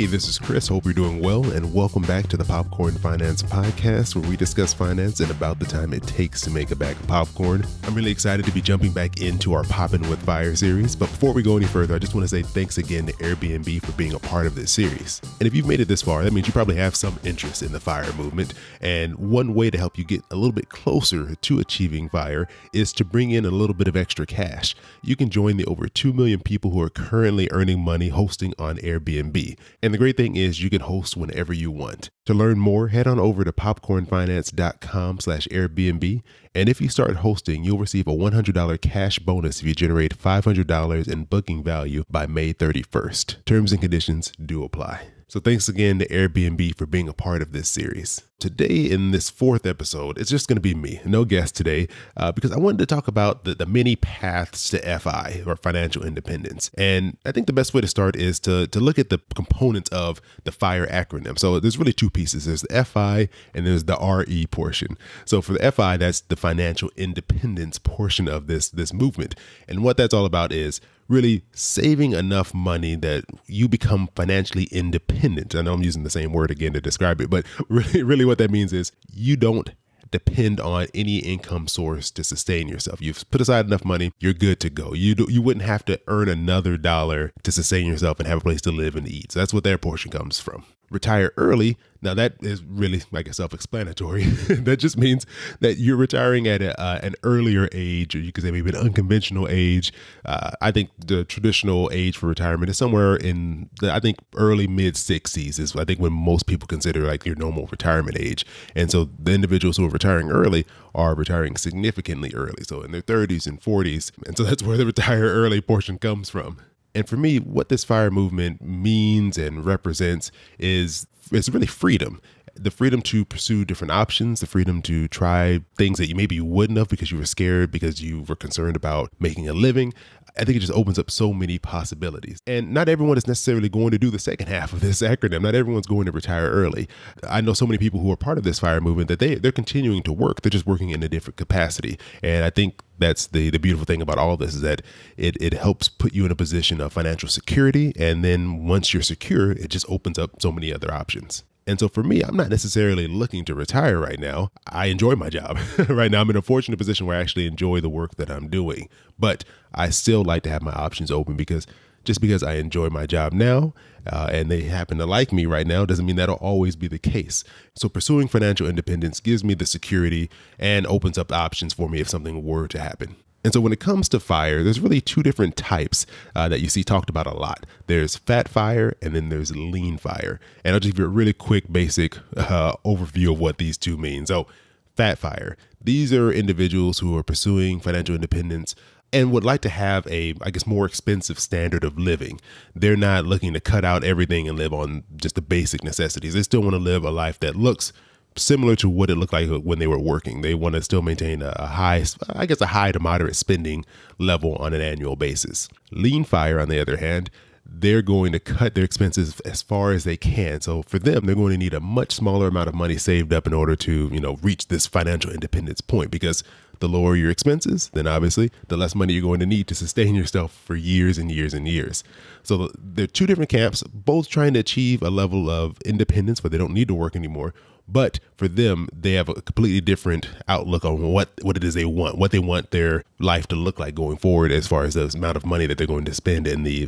Hey, this is Chris. Hope you're doing well, and welcome back to the Popcorn Finance Podcast, where we discuss finance and about the time it takes to make a bag of popcorn. I'm really excited to be jumping back into our Poppin' with Fire series, but before we go any further, I just want to say thanks again to Airbnb for being a part of this series. And if you've made it this far, that means you probably have some interest in the FIRE movement, and one way to help you get a little bit closer to achieving FIRE is to bring in a little bit of extra cash. You can join the over 2 million people who are currently earning money hosting on Airbnb. And the great thing is you can host whenever you want. To learn more, head on over to popcornfinance.com/Airbnb. And if you start hosting, you'll receive a $100 cash bonus if you generate $500 in booking value by May 31st. Terms and conditions do apply. So thanks again to Airbnb for being a part of this series. Today in this fourth episode, it's just going to be me, no guest today, because I wanted to talk about the many paths to FI, or financial independence. And I think the best way to start is to look at the components of the FIRE acronym. So there's really two pieces. There's the FI and there's the RE portion. So for the FI, that's the financial independence portion of this movement. And what that's all about is really saving enough money that you become financially independent. I know I'm using the same word again to describe it, but really what that means is you don't depend on any income source to sustain yourself. You've put aside enough money, you're good to go. You wouldn't have to earn another dollar to sustain yourself and have a place to live and eat. So that's what their portion comes from. Retire early. Now that is really, I guess, self-explanatory. That just means that you're retiring at an earlier age, or you could say maybe an unconventional age. I think the traditional age for retirement is somewhere in the, early mid 60s is I think when most people consider like your normal retirement age. And so the individuals who are retiring early are retiring significantly early. So in their 30s and 40s. And so that's where the retire early portion comes from. And for me, what this FIRE movement means and represents is really freedom. The freedom to pursue different options, the freedom to try things that you maybe wouldn't have because you were scared, because you were concerned about making a living. I think it just opens up so many possibilities. And not everyone is necessarily going to do the second half of this acronym. Not everyone's going to retire early. I know so many people who are part of this FIRE movement that they're continuing to work. They're just working in a different capacity. And I think that's the beautiful thing about all of this is that it helps put you in a position of financial security. And then once you're secure, it just opens up so many other options. And so for me, I'm not necessarily looking to retire right now. I enjoy my job. Right now, I'm in a fortunate position where I actually enjoy the work that I'm doing. But I still like to have my options open because just because I enjoy my job now and they happen to like me right now doesn't mean that'll always be the case. So pursuing financial independence gives me the security and opens up options for me if something were to happen. And so when it comes to FIRE, there's really two different types that you see talked about a lot. There's fat FIRE and then there's lean FIRE. And I'll just give you a really quick basic overview of what these two mean. So fat FIRE, these are individuals who are pursuing financial independence and would like to have a, more expensive standard of living. They're not looking to cut out everything and live on just the basic necessities. They still want to live a life that looks similar to what it looked like when they were working. They want to still maintain a high to moderate spending level on an annual basis. Lean FIRE, on the other hand, they're going to cut their expenses as far as they can. So for them, they're going to need a much smaller amount of money saved up in order to, reach this financial independence point, because the lower your expenses, then obviously the less money you're going to need to sustain yourself for years and years and years. So they're two different camps, both trying to achieve a level of independence where they don't need to work anymore. But for them, they have a completely different outlook on what it is they want, what they want their life to look like going forward as far as the amount of money that they're going to spend and the,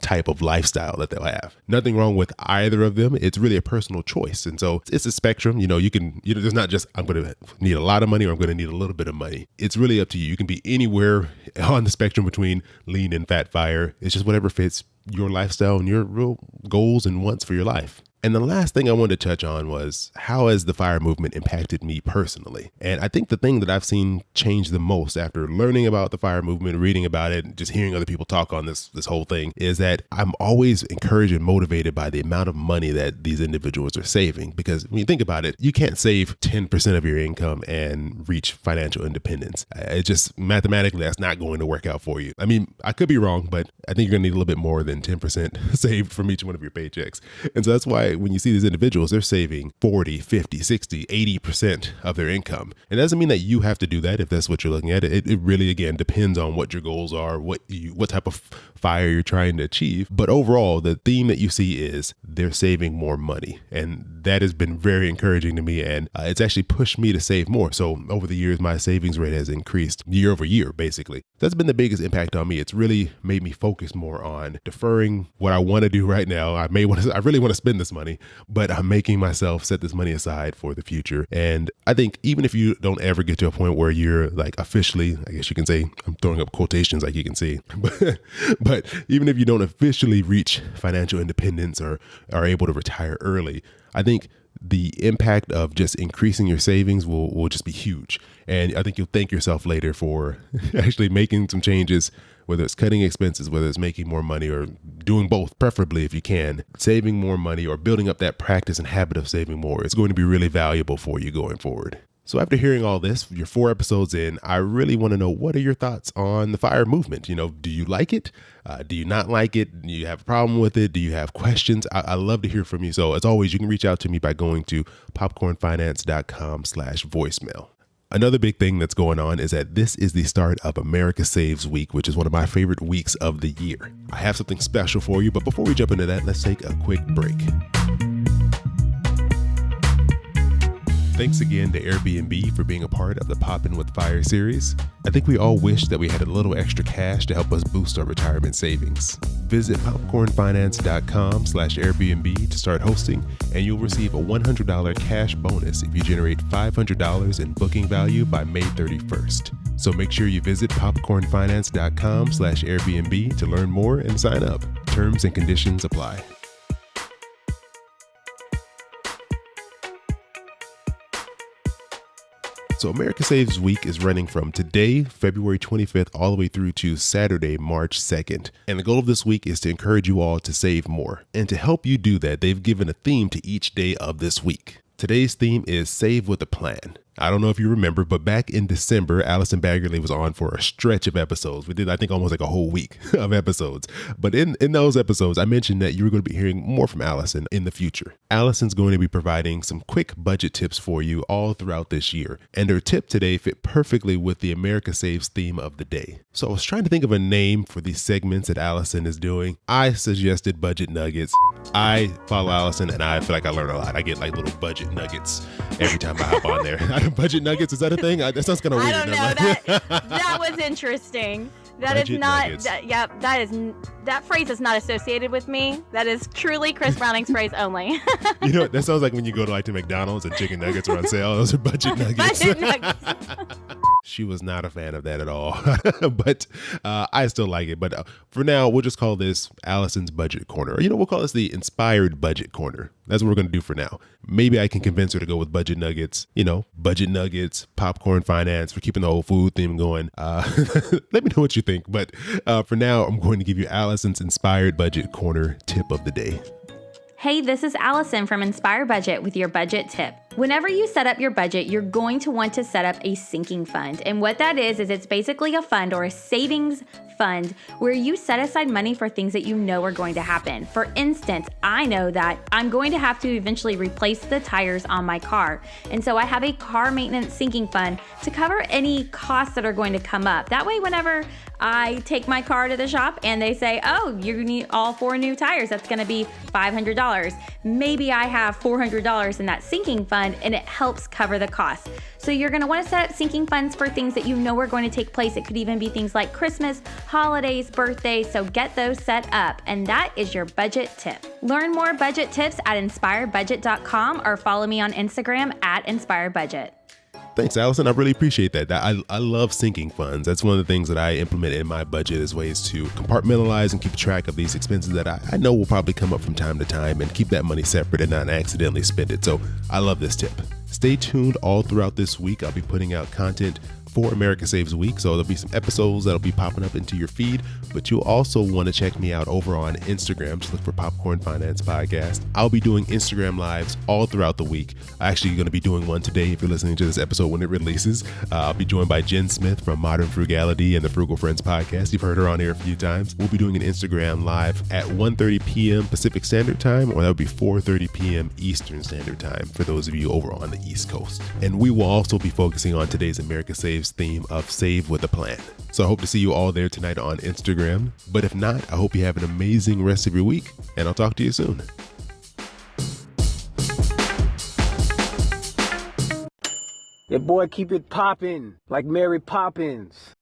type of lifestyle that they'll have. Nothing wrong with either of them. It's really a personal choice. And so it's a spectrum. There's not just I'm going to need a lot of money or I'm going to need a little bit of money. It's really up to you. You can be anywhere on the spectrum between lean and fat FIRE. It's just whatever fits your lifestyle and your real goals and wants for your life. And the last thing I wanted to touch on was how has the FIRE movement impacted me personally? And I think the thing that I've seen change the most after learning about the FIRE movement, reading about it, and just hearing other people talk on this whole thing is that I'm always encouraged and motivated by the amount of money that these individuals are saving. Because when you think about it, you can't save 10% of your income and reach financial independence. It just mathematically, that's not going to work out for you. I mean, I could be wrong, but I think you're going to need a little bit more than 10% saved from each one of your paychecks. And so that's why when you see these individuals, they're saving 40, 50, 60, 80% of their income. And it doesn't mean that you have to do that if that's what you're looking at. It really, again, depends on what your goals are, what type of fire you're trying to achieve. But overall, the theme that you see is they're saving more money. And that has been very encouraging to me. And it's actually pushed me to save more. So over the years, my savings rate has increased year over year, basically. That's been the biggest impact on me. It's really made me focus more on deferring what I want to do right now. I really want to spend this money, but I'm making myself set this money aside for the future. And I think even if you don't ever get to a point where you're like officially, I guess you can say, I'm throwing up quotations like you can see, but even if you don't officially reach financial independence or are able to retire early, I think the impact of just increasing your savings will just be huge. And I think you'll thank yourself later for actually making some changes, whether it's cutting expenses, whether it's making more money, or doing both, preferably if you can. Saving more money or building up that practice and habit of saving more is going to be really valuable for you going forward. So after hearing all this, you're 4 episodes in, I really want to know, what are your thoughts on the FIRE movement? Do you like it? Do you not like it? Do you have a problem with it? Do you have questions? I love to hear from you. So as always, you can reach out to me by going to popcornfinance.com/voicemail. Another big thing that's going on is that this is the start of America Saves Week, which is one of my favorite weeks of the year. I have something special for you, but before we jump into that, let's take a quick break. Thanks again to Airbnb for being a part of the Poppin' with Fire series. I think we all wish that we had a little extra cash to help us boost our retirement savings. Visit popcornfinance.com/Airbnb to start hosting, and you'll receive a $100 cash bonus if you generate $500 in booking value by May 31st. So make sure you visit popcornfinance.com/Airbnb to learn more and sign up. Terms and conditions apply. So America Saves Week is running from today, February 25th, all the way through to Saturday, March 2nd. And the goal of this week is to encourage you all to save more. And to help you do that, they've given a theme to each day of this week. Today's theme is Save with a Plan. I don't know if you remember, but back in December, Allison Baggerly was on for a stretch of episodes. We did, I think, almost like a whole week of episodes. But in those episodes, I mentioned that you were going to be hearing more from Allison in the future. Allison's going to be providing some quick budget tips for you all throughout this year. And her tip today fit perfectly with the America Saves theme of the day. So I was trying to think of a name for these segments that Allison is doing. I suggested Budget Nuggets. I follow Allison and I feel like I learn a lot. I get like little budget nuggets every time I hop on there. Budget nuggets, is that a thing? That sounds kind of weird. I don't know. That was interesting. That budget is not. That phrase is not associated with me. That is truly Chris Browning's phrase only. You know, that sounds like when you go to McDonald's and chicken nuggets are on sale. Those are budget nuggets. Budget nuggets. She was not a fan of that at all, but I still like it. But for now, we'll just call this Allison's Budget Corner. Or, we'll call this the Inspired Budget Corner. That's what we're going to do for now. Maybe I can convince her to go with budget nuggets, budget nuggets, popcorn finance. We're keeping the whole food theme going. Let me know what you think. But for now, I'm going to give you Allison's Inspired Budget Corner tip of the day. Hey, this is Allison from Inspire Budget with your budget tip. Whenever you set up your budget, you're going to want to set up a sinking fund. And what that is it's basically a fund or a savings fund where you set aside money for things that you know are going to happen. For instance, I know that I'm going to have to eventually replace the tires on my car. And so I have a car maintenance sinking fund to cover any costs that are going to come up. That way, whenever I take my car to the shop and they say, oh, you need all 4 new tires, that's going to be $500. Maybe I have $400 in that sinking fund and it helps cover the cost. So you're going to want to set up sinking funds for things that you know are going to take place. It could even be things like Christmas, holidays, birthdays. So get those set up. And that is your budget tip. Learn more budget tips at inspirebudget.com or follow me on Instagram at inspirebudget. Thanks, Allison. I really appreciate that. I love sinking funds. That's one of the things that I implement in my budget as ways to compartmentalize and keep track of these expenses that I know will probably come up from time to time and keep that money separate and not accidentally spend it. So I love this tip. Stay tuned all throughout this week. I'll be putting out content for America Saves Week. So there'll be some episodes that'll be popping up into your feed, but you'll also want to check me out over on Instagram. Just look for Popcorn Finance Podcast. I'll be doing Instagram lives all throughout the week. I'm actually going to be doing one today if you're listening to this episode when it releases. I'll be joined by Jen Smith from Modern Frugality and the Frugal Friends podcast. You've heard her on here a few times. We'll be doing an Instagram live at 1:30 p.m. Pacific Standard Time, or that would be 4:30 p.m. Eastern Standard Time for those of you over on the East Coast. And we will also be focusing on today's America Saves theme of Save with a Plan. So I hope to see you all there tonight on Instagram. But if not, I hope you have an amazing rest of your week, and I'll talk to you soon. Yeah, boy, keep it poppin' like Mary Poppins.